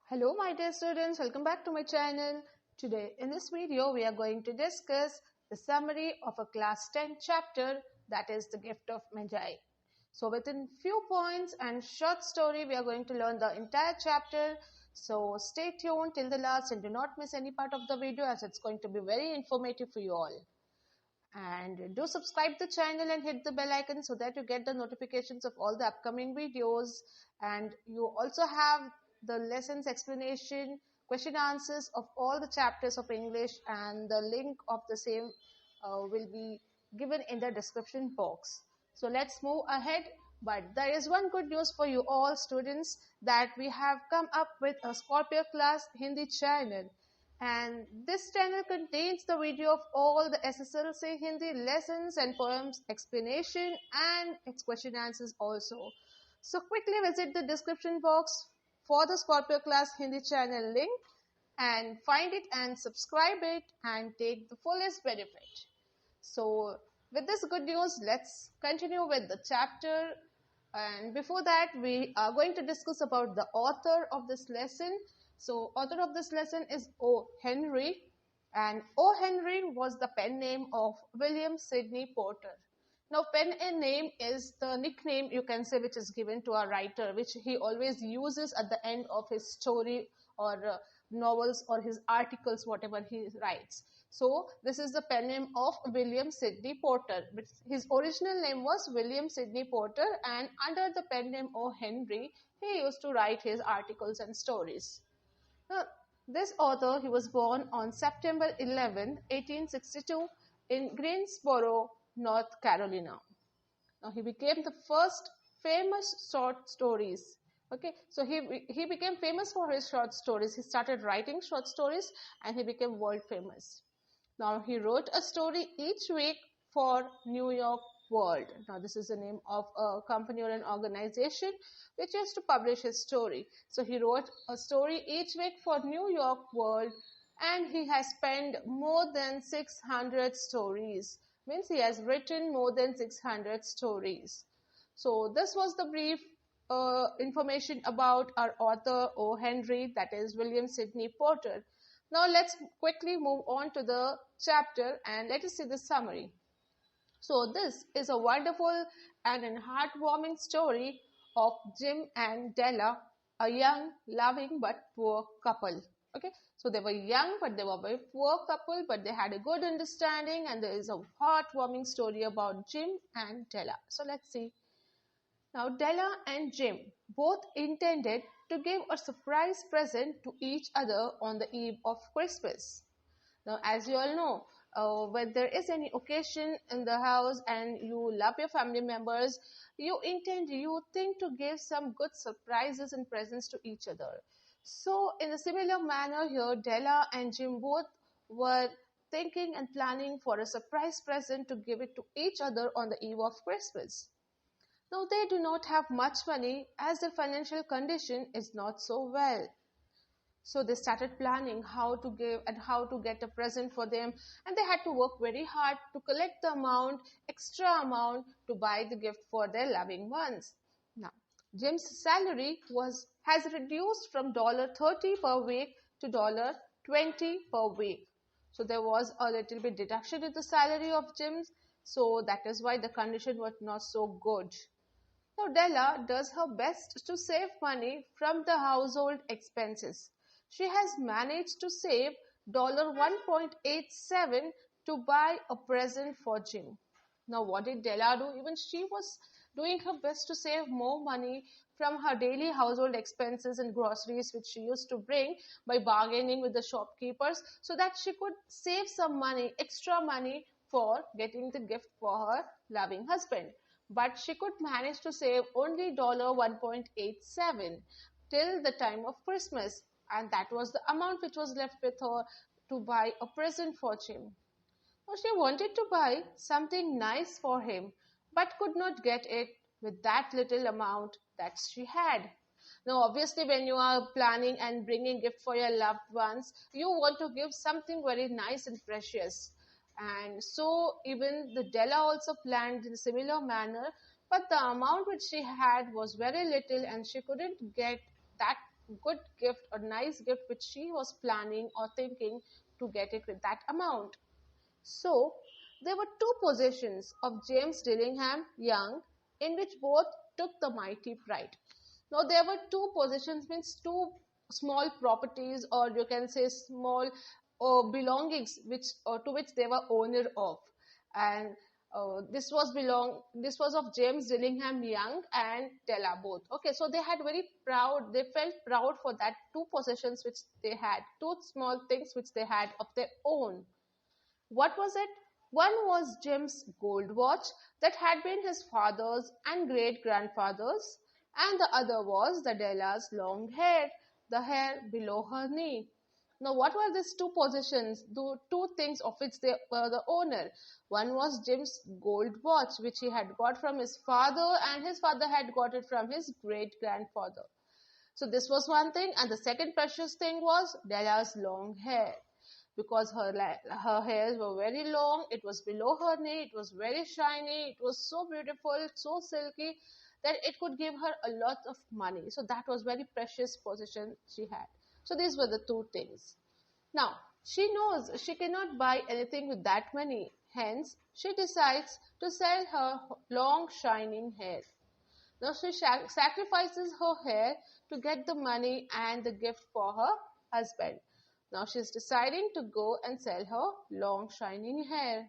Hello my dear students, welcome back to my channel. Today in this video we are going to discuss the summary of a class 10 chapter, that is the gift of Magi. So within few points and short story we are going to learn the entire chapter. So stay tuned till the last and do not miss any part of the video as it's going to be very informative for you all. And do subscribe the channel and hit the bell icon so that you get the notifications of all the upcoming videos. And you also have the lessons explanation, question answers of all the chapters of English, and the link of the same will be given in the description box. So let's move ahead. But there is one good news for you all students, that we have come up with a Scorpio class Hindi channel. And this channel contains the video of all the SSLC Hindi lessons and poems explanation and its question answers also. So quickly visit the description box for the Scorpio class Hindi channel link and find it and subscribe it and take the fullest benefit. So with this good news, let's continue with the chapter. And before that, we are going to discuss about the author of this lesson. So author of this lesson is O. Henry, and O. Henry was the pen name of William Sidney Porter. Now pen name is the nickname, you can say, which is given to a writer, which he always uses at the end of his story or novels or his articles, whatever he writes. So this is the pen name of William Sidney Porter. His original name was William Sidney Porter, and under the pen name O. Henry, he used to write his articles and stories. Now, this author, he was born on September 11, 1862 in Greensboro, North Carolina. Now, he became the first famous short stories. Okay, so he became famous for his short stories. He started writing short stories and he became world famous. Now, he wrote a story each week for New York World. Now, this is the name of a company or an organization which used to publish his story. So, he wrote a story each week for New York World, and he has penned more than 600 stories. Means he has written more than 600 stories. So, this was the brief information about our author O. Henry, that is William Sidney Porter. Now let's quickly move on to the chapter and let us see the summary. So this is a wonderful and a heartwarming story of Jim and Della, a young, loving but poor couple. Okay, so they were young but they were a very poor couple, but they had a good understanding, and there is a heartwarming story about Jim and Della. So let's see. Now, Della and Jim both intended to give a surprise present to each other on the eve of Christmas. Now, as you all know, when there is any occasion in the house and you love your family members, you think to give some good surprises and presents to each other. So, in a similar manner here, Della and Jim both were thinking and planning for a surprise present to give it to each other on the eve of Christmas. Now, they do not have much money as their financial condition is not so well. So they started planning how to give and how to get a present for them, and they had to work very hard to collect the extra amount to buy the gift for their loving ones. Now, Jim's salary has reduced from $30 per week to $20 per week. So there was a little bit deduction in the salary of Jim's, so that is why the condition was not so good. Now, Della does her best to save money from the household expenses. She has managed to save $1.87 to buy a present for Jim. Now, what did Della do? Even she was doing her best to save more money from her daily household expenses and groceries which she used to bring by bargaining with the shopkeepers, so that she could save some money, extra money, for getting the gift for her loving husband. But she could manage to save only $1.87 till the time of Christmas, and that was the amount which was left with her to buy a present for Jim. Now, she wanted to buy something nice for him, but could not get it with that little amount that she had. Now, obviously, when you are planning and bringing gift for your loved ones, you want to give something very nice and precious. And so even the Della also planned in a similar manner, but the amount which she had was very little and she couldn't get that good gift, a nice gift which she was planning or thinking to get it with that amount. So there were two possessions of James Dillingham Young in which both took the mighty pride. Now there were two possessions, means two small properties, or you can say small belongings which to which they were owner of, and this was of James Dillingham Young and Della both. Okay, so they had very proud, they felt proud for that two possessions which they had, two small things which they had of their own. What was it? One was Jim's gold watch that had been his father's and great grandfather's, and the other was the Della's long hair, the hair below her knee. Now, what were these two possessions, the two things of which they were the owner? One was Jim's gold watch, which he had got from his father, and his father had got it from his great grandfather. So, this was one thing, and the second precious thing was Della's long hair, because her hairs were very long, it was below her knee, it was very shiny, it was so beautiful, so silky that it could give her a lot of money. So that was very precious possession she had. So these were the two things. Now she knows she cannot buy anything with that money, hence she decides to sell her long shining hair. Now she sacrifices her hair to get the money and the gift for her husband. Now she's deciding to go and sell her long shining hair.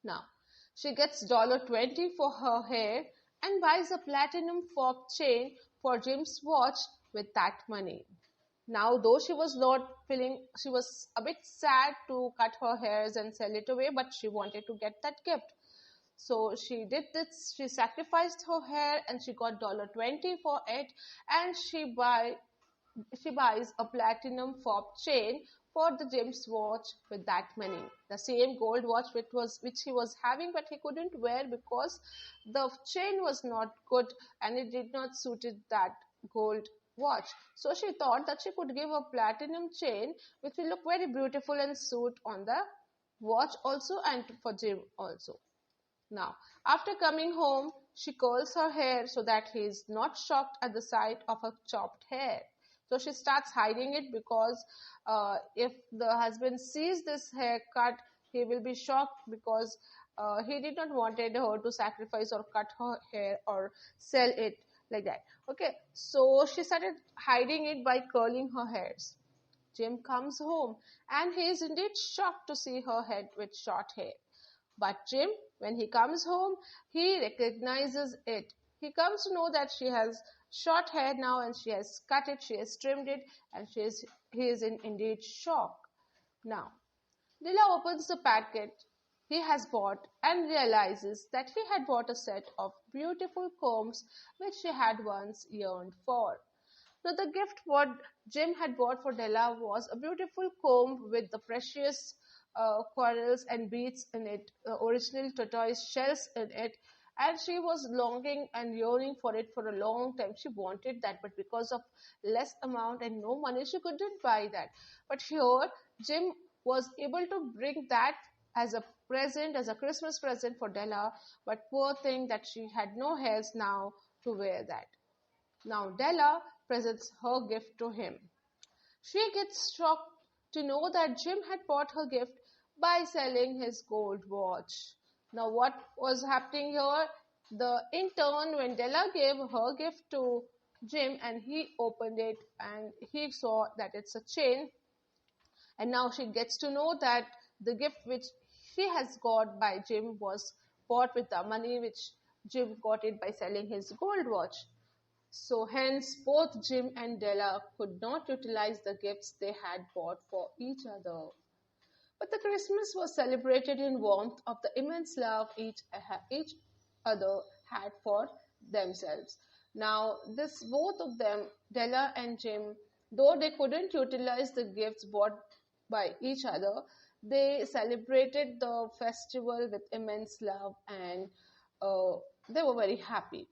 Now she gets $20 for her hair and buys a platinum fob chain for Jim's watch with that money. Now though she was a bit sad to cut her hairs and sell it away, but she wanted to get that gift. So she did this, she sacrificed her hair and she got $20 for it, and she buys a platinum fob chain for the James watch with that money. The same gold watch which he was having, but he couldn't wear because the chain was not good and it did not suited that gold watch. So she thought that she could give a platinum chain which will look very beautiful and suit on the watch also and for Jim also. Now, after coming home, she curls her hair so that he is not shocked at the sight of her chopped hair. So she starts hiding it because if the husband sees this haircut, he will be shocked because he did not wanted her to sacrifice or cut her hair or sell it like that. Okay, so she started hiding it by curling her hairs. Jim comes home and he is indeed shocked to see her head with short hair. But Jim, when he comes home, he recognizes it. He comes to know that she has short hair now and she has cut it, she has trimmed it, and he is in indeed shock. Now, Dilla opens the packet he has bought and realizes that he had bought a set of beautiful combs which she had once yearned for. Now, the gift what Jim had bought for Della was a beautiful comb with the precious corals and beads in it, original tortoise shells in it, and she was longing and yearning for it for a long time. She wanted that, but because of less amount and no money, she couldn't buy that. But here, Jim was able to bring that as a present, as a Christmas present for Della, but poor thing that she had no hairs now to wear that. Now Della presents her gift to him. She gets shocked to know that Jim had bought her gift by selling his gold watch. Now what was happening here? In turn, when Della gave her gift to Jim and he opened it and he saw that it's a chain, and now she gets to know that the gift which she has got by Jim was bought with the money which Jim got it by selling his gold watch. So hence both Jim and Della could not utilize the gifts they had bought for each other. But the Christmas was celebrated in warmth of the immense love each other had for themselves. Now, both of them, Della and Jim, though they couldn't utilize the gifts bought by each other, they celebrated the festival with immense love and they were very happy.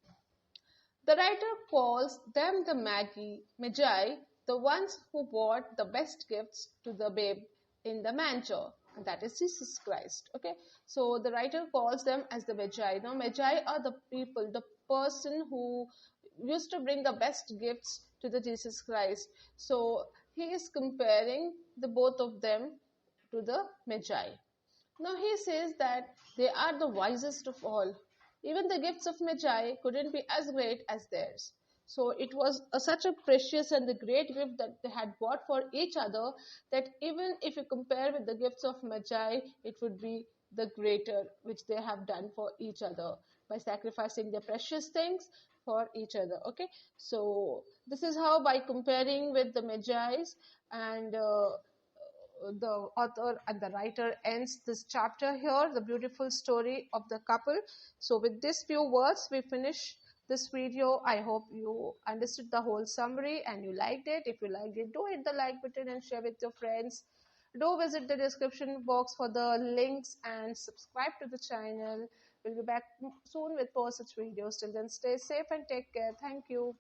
The writer calls them the Magi, the ones who brought the best gifts to the babe in the manger, and that is Jesus Christ. Okay, so the writer calls them as the Magi. Now, Magi are the people, the person who used to bring the best gifts to the Jesus Christ. So he is comparing the both of them to the Magi. Now he says that they are the wisest of all. Even the gifts of Magi couldn't be as great as theirs. So it was such a precious and the great gift that they had bought for each other, that even if you compare with the gifts of Magi, it would be the greater which they have done for each other by sacrificing their precious things for each other. Okay, so this is how, by comparing with the Magi's, and the author and the writer ends this chapter here, the beautiful story of the couple. So with these few words, we finish this video. I hope you understood the whole summary and you liked it. If you liked it, do hit the like button and share with your friends. Do visit the description box for the links and subscribe to the channel. We'll be back soon with more such videos. Till then, stay safe and take care. Thank you.